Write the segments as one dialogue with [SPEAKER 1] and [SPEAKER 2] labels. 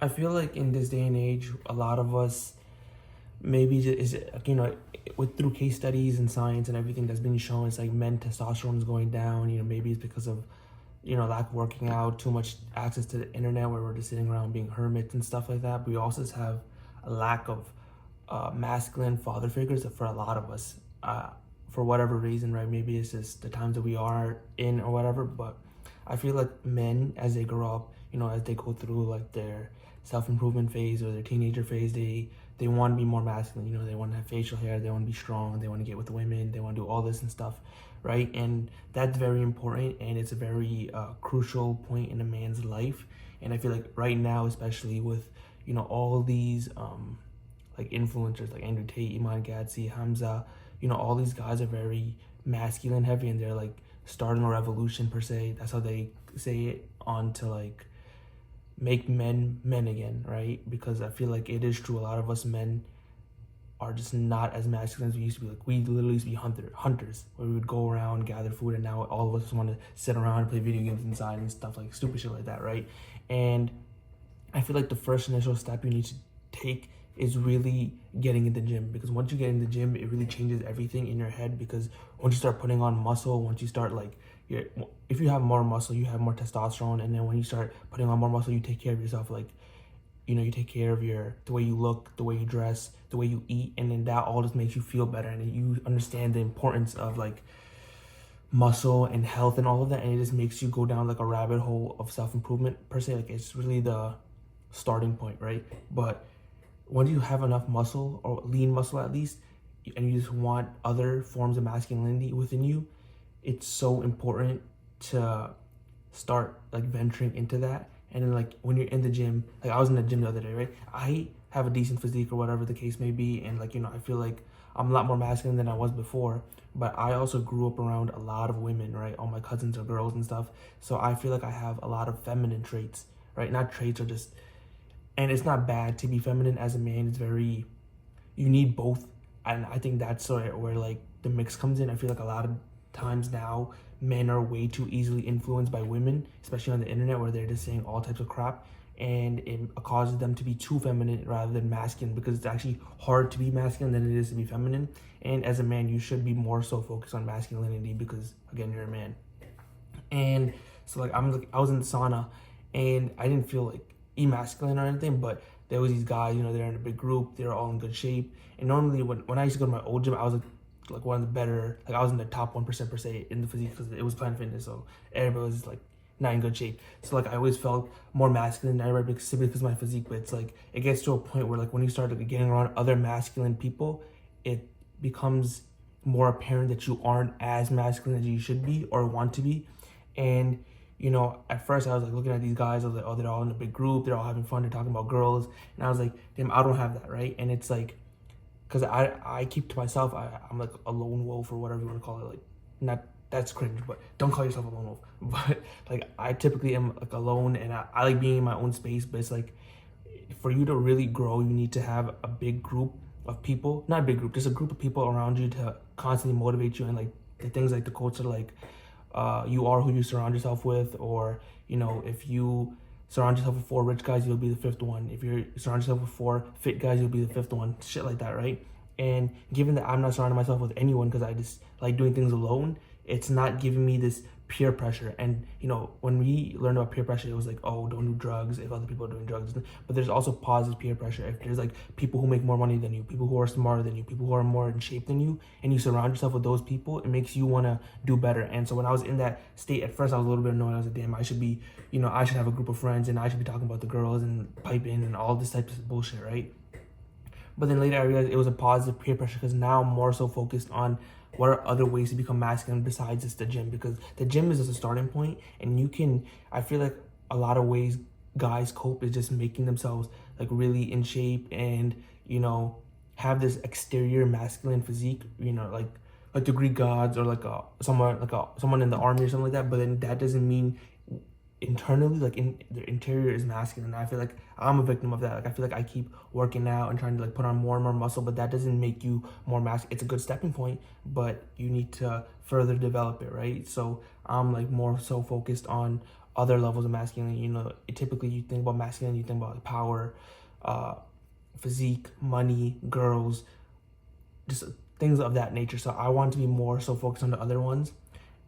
[SPEAKER 1] I feel like in this day and age, a lot of us maybe is with through case studies and science and everything that's been shown, it's like men testosterone is going down. Maybe it's because of lack of working out, too much access to the internet where we're just sitting around being hermits and stuff like that. But we also just have a lack of masculine father figures for a lot of us, for whatever reason, right? Maybe it's just the times that we are in or whatever. But I feel like men, as they grow up, as they go through like their self-improvement phase or their teenager phase, they want to be more masculine. They want to have facial hair, they want to be strong, they want to get with women, they want to do all this and stuff, right? And that's very important, and it's a very crucial point in a man's life. And I feel like right now, especially with all these like influencers like Andrew Tate, Iman Gadzhi, Hamza, all these guys are very masculine heavy, and they're like starting a revolution per se. That's how they say it, on to like make men men again, right? Because I feel like it is true, a lot of us men are just not as masculine as we used to be. Like, we literally used to be hunters, where we would go around, gather food, and now all of us want to sit around and play video games inside and stuff, like stupid shit like that, right? And I feel like the first initial step you need to take is really getting in the gym, because once you get in the gym, it really changes everything in your head. Because once you start putting on muscle, once you start like, if you have more muscle, you have more testosterone, and then when you start putting on more muscle, you take care of yourself. Like, you take care of the way you look, the way you dress, the way you eat, and then that all just makes you feel better, and you understand the importance of like muscle and health and all of that, and it just makes you go down like a rabbit hole of self-improvement per se. Like, it's really the starting point, right? But once you have enough muscle, or lean muscle at least, and you just want other forms of masculinity within you, it's so important to start like venturing into that. And then like when you're in the gym, like I was in the gym the other day, right? I have a decent physique or whatever the case may be, and like I feel like I'm a lot more masculine than I was before. But I also grew up around a lot of women, right? All my cousins are girls and stuff, so I feel like I have a lot of feminine traits, right? Not traits, or just, and it's not bad to be feminine as a man. It's very, you need both, and I think that's where like the mix comes in. I feel like a lot of times now men are way too easily influenced by women, especially on the internet, where they're just saying all types of crap, and it causes them to be too feminine rather than masculine, because it's actually hard to be masculine than it is to be feminine. And as a man, you should be more so focused on masculinity, because again, you're a man. And so like I was in the sauna, and I didn't feel like emasculine or anything, but there was these guys, they're in a big group, they're all in good shape. And normally when I used to go to my old gym, I was like one of the better, like I was in the top 1% per se in the physique, because it was Planet Fitness, so everybody was like not in good shape. So like I always felt more masculine than everybody, simply because of my physique. But it's like it gets to a point where like when you start getting around other masculine people, it becomes more apparent that you aren't as masculine as you should be or want to be. And at first I was like looking at these guys, I was like, oh, they're all in a big group, they're all having fun, they're talking about girls, and I was like, damn, I don't have that, right? And it's like, because I keep to myself, I'm like a lone wolf, or whatever you want to call it. Like, not, that's cringe, but don't call yourself a lone wolf. But like I typically am like alone, and I like being in my own space. But it's like, for you to really grow, you need to have a big group of people, not a big group, just a group of people around you to constantly motivate you. And like the things like the quotes are like, you are who you surround yourself with, or if you surround yourself with 4 rich guys, you'll be the 5th one. If you surround yourself with 4 fit guys, you'll be the 5th one. Shit like that, right? And given that I'm not surrounding myself with anyone, because I just like doing things alone, it's not giving me this peer pressure. And when we learned about peer pressure, it was like, oh, don't do drugs if other people are doing drugs. But there's also positive peer pressure. If there's like people who make more money than you, people who are smarter than you, people who are more in shape than you, and you surround yourself with those people, it makes you want to do better. And so when I was in that state, at first I was a little bit annoyed. I was like, damn, I should be, I should have a group of friends, and I should be talking about the girls and piping and all this type of bullshit, right? But then later I realized it was a positive peer pressure, because now I'm more so focused on what are other ways to become masculine besides just the gym, because the gym is just a starting point. And I feel like a lot of ways guys cope is just making themselves like really in shape, and have this exterior masculine physique, like the Greek gods, or like someone in the army or something like that. But then that doesn't mean internally, like in the interior, is masculine. And I feel like I'm a victim of that. Like I feel like I keep working out and trying to like put on more and more muscle, but that doesn't make you more masculine. It's a good stepping point, but you need to further develop it, right? So I'm like more so focused on other levels of masculinity. You know, typically you think about masculinity, you think about power, physique, money, girls, just things of that nature. So I want to be more so focused on the other ones,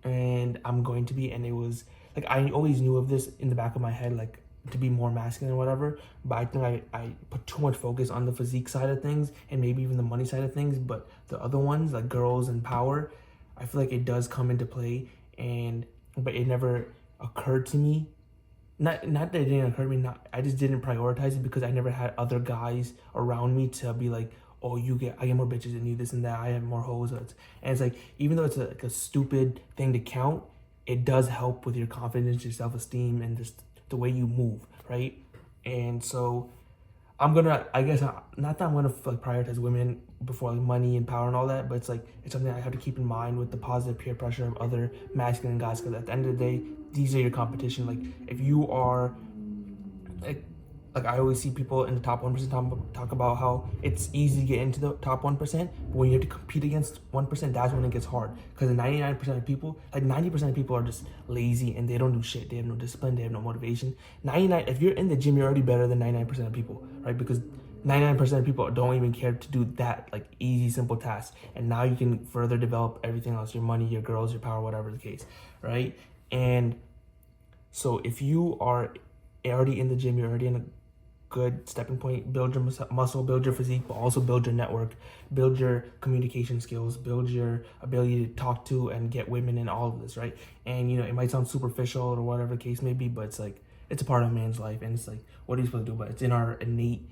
[SPEAKER 1] and I'm going to be. And it was like I always knew of this in the back of my head, like to be more masculine or whatever. But I think I put too much focus on the physique side of things and maybe even the money side of things. But the other ones, like girls and power, I feel like it does come into play. But it never occurred to me. Not that it didn't occur to me. I just didn't prioritize it because I never had other guys around me to be like, oh, I get more bitches than you, this and that. I have more hoes. And it's like, even though it's like a stupid thing to count, it does help with your confidence, your self-esteem, and just the way you move, right? And so I'm gonna, I guess, not that I'm gonna like prioritize women before like money and power and all that, but it's something I have to keep in mind with the positive peer pressure of other masculine guys. Because at the end of the day, these are your competition. Like if you are like I always see people in the top 1% talk about how it's easy to get into the top 1%, but when you have to compete against 1%, that's when it gets hard. Because 99% of people, like 90% of people are just lazy and they don't do shit. They have no discipline, they have no motivation. If you're in the gym, you're already better than 99% of people, right? Because 99% of people don't even care to do that like easy, simple task. And now you can further develop everything else, your money, your girls, your power, whatever the case, right? And so if you are already in the gym, you're already in a good stepping point, build your muscle, build your physique, but also build your network, build your communication skills, build your ability to talk to and get women in all of this, right? And you know, it might sound superficial or whatever the case may be, but it's like, it's a part of a man's life, and it's like, what are you supposed to do? But it's in our innate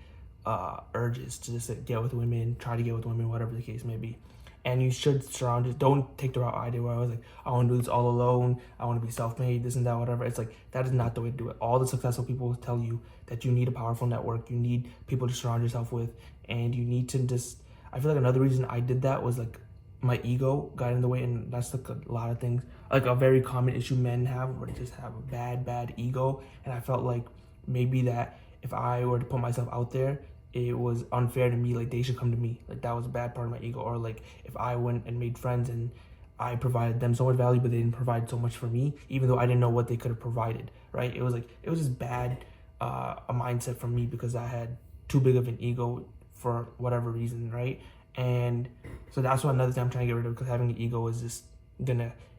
[SPEAKER 1] urges to just get with women, try to get with women, whatever the case may be. And you should surround it. Don't take the route I did where I was like, I want to do this all alone. I want to be self-made, this and that, whatever. It's like, that is not the way to do it. All the successful people tell you that you need a powerful network. You need people to surround yourself with. And you need to just, I feel like another reason I did that was like my ego got in the way. And that's like a lot of things, like a very common issue men have, where they just have a bad ego. And I felt like maybe that if I were to put myself out there, it was unfair to me, like they should come to me. Like that was a bad part of my ego. Or like if I went and made friends and I provided them so much value, but they didn't provide so much for me, even though I didn't know what they could have provided, right? It was just bad, a mindset from me because I had too big of an ego for whatever reason, right? And so that's what another thing I'm trying to get rid of, because having an ego is just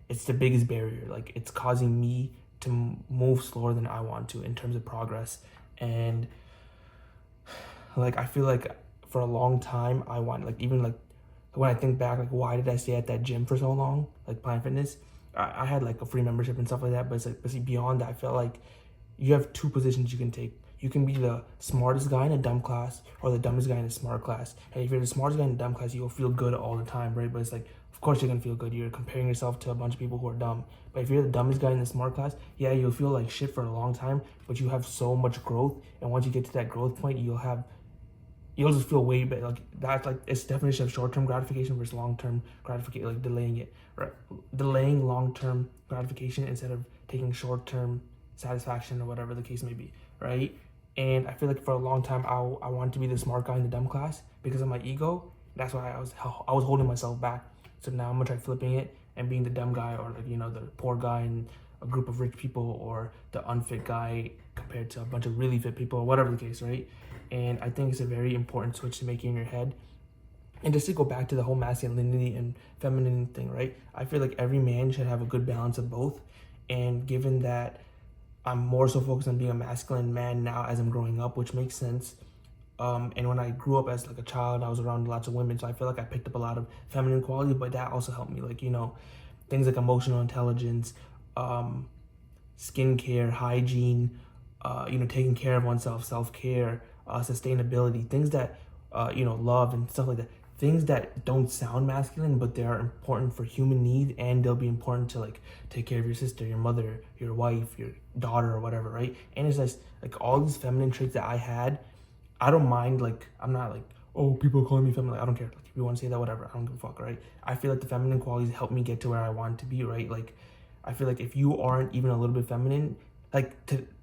[SPEAKER 1] it's the biggest barrier. Like it's causing me to move slower than I want to in terms of progress. And like, I feel like for a long time, I want, like, even like when I think back, like, why did I stay at that gym for so long? Like Planet Fitness, I had like a free membership and stuff like that. But it's like, but see, beyond that, I felt like you have two positions you can take. You can be the smartest guy in a dumb class or the dumbest guy in a smart class. And if you're the smartest guy in a dumb class, you'll feel good all the time, right? But it's like, of course you're gonna feel good. You're comparing yourself to a bunch of people who are dumb. But if you're the dumbest guy in the smart class, yeah, you'll feel like shit for a long time, but you have so much growth. And once you get to that growth point, you'll just feel way better. Like that's like its definition of short-term gratification versus long-term gratification, like delaying it, right? Delaying long-term gratification instead of taking short-term satisfaction or whatever the case may be, right? And I feel like for a long time, I wanted to be the smart guy in the dumb class because of my ego. That's why I was holding myself back. So now I'm gonna try flipping it and being the dumb guy, or like, you know, the poor guy in a group of rich people, or the unfit guy compared to a bunch of really fit people, or whatever the case, right? And I think it's a very important switch to make in your head. And just to go back to the whole masculinity and feminine thing, right? I feel like every man should have a good balance of both. And given that I'm more so focused on being a masculine man now as I'm growing up, which makes sense. And when I grew up as like a child, I was around lots of women, so I feel like I picked up a lot of feminine quality, but that also helped me, like, you know, things like emotional intelligence, skincare, hygiene, you know, taking care of oneself, self-care, sustainability, things that, you know, love and stuff like that. Things that don't sound masculine, but they are important for human need, and they'll be important to like take care of your sister, your mother, your wife, your daughter, or whatever, right? And it's just like all these feminine traits that I had. I don't mind, like, I'm not like, oh, people are calling me feminine. Like, I don't care. Like, if you want to say that, whatever. I don't give a fuck, right? I feel like the feminine qualities help me get to where I want to be, right? Like, I feel like if you aren't even a little bit feminine, like,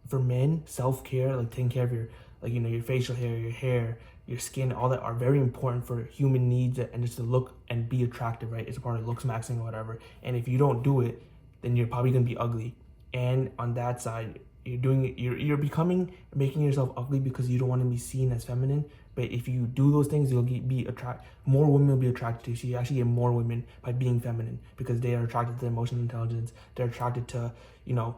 [SPEAKER 1] for men, self-care, like taking care of your, like, you know, your facial hair, your skin, all that are very important for human needs and just to look and be attractive, right? It's a part of looks maxing or whatever. And if you don't do it, then you're probably gonna be ugly. and on that side you're making yourself ugly because you don't want to be seen as feminine. But if you do those things, more women will be attracted to you. So you actually get more women by being feminine because they are attracted to emotional intelligence. They're attracted to, you know,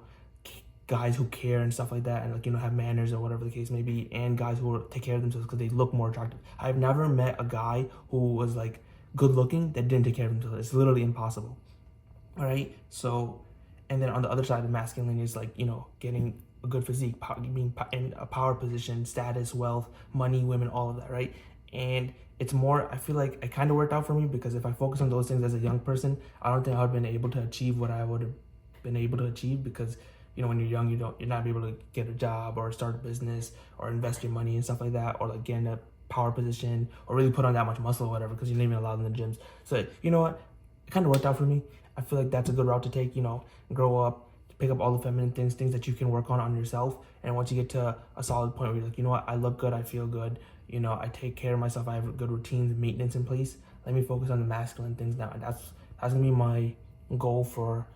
[SPEAKER 1] guys who care and stuff like that, and like, you know, have manners or whatever the case may be, and guys who take care of themselves because they look more attractive. I've never met a guy who was like good looking that didn't take care of himself. It's literally impossible. All right. So, and then on the other side of masculine is like, you know, getting a good physique, being in a power position, status, wealth, money, women, all of that, right? And it's more, I feel like it kind of worked out for me because if I focus on those things as a young person, I don't think I would have been able to achieve what I would have been able to achieve because, you know, when you're young, you're not able to get a job or start a business or invest your money and stuff like that, or like get in a power position or really put on that much muscle or whatever because you're not even allowed in the gyms. So, you know what? It kind of worked out for me. I feel like that's a good route to take, you know, grow up, pick up all the feminine things that you can work on yourself. And once you get to a solid point where you're like, you know what, I look good, I feel good, you know, I take care of myself, I have good routines and maintenance in place. Let me focus on the masculine things now. And that's gonna be my goal for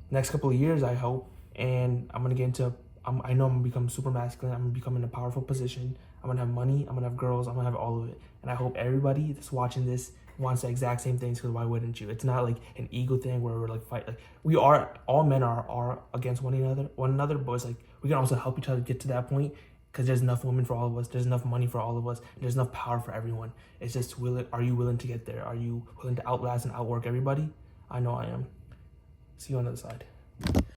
[SPEAKER 1] next couple of years, I hope. And I'm gonna get into, I know I'm gonna become super masculine. I'm gonna become in a powerful position. I'm gonna have money, I'm gonna have girls, I'm gonna have all of it. And I hope everybody that's watching this wants the exact same things, because why wouldn't you? It's not like an ego thing where we're like fight. Like, we are, all men are against one another, but it's like we can also help each other get to that point because there's enough women for all of us, there's enough money for all of us, and there's enough power for everyone. It's just, are you willing to get there? Are you willing to outlast and outwork everybody? I know I am. See you on the other side.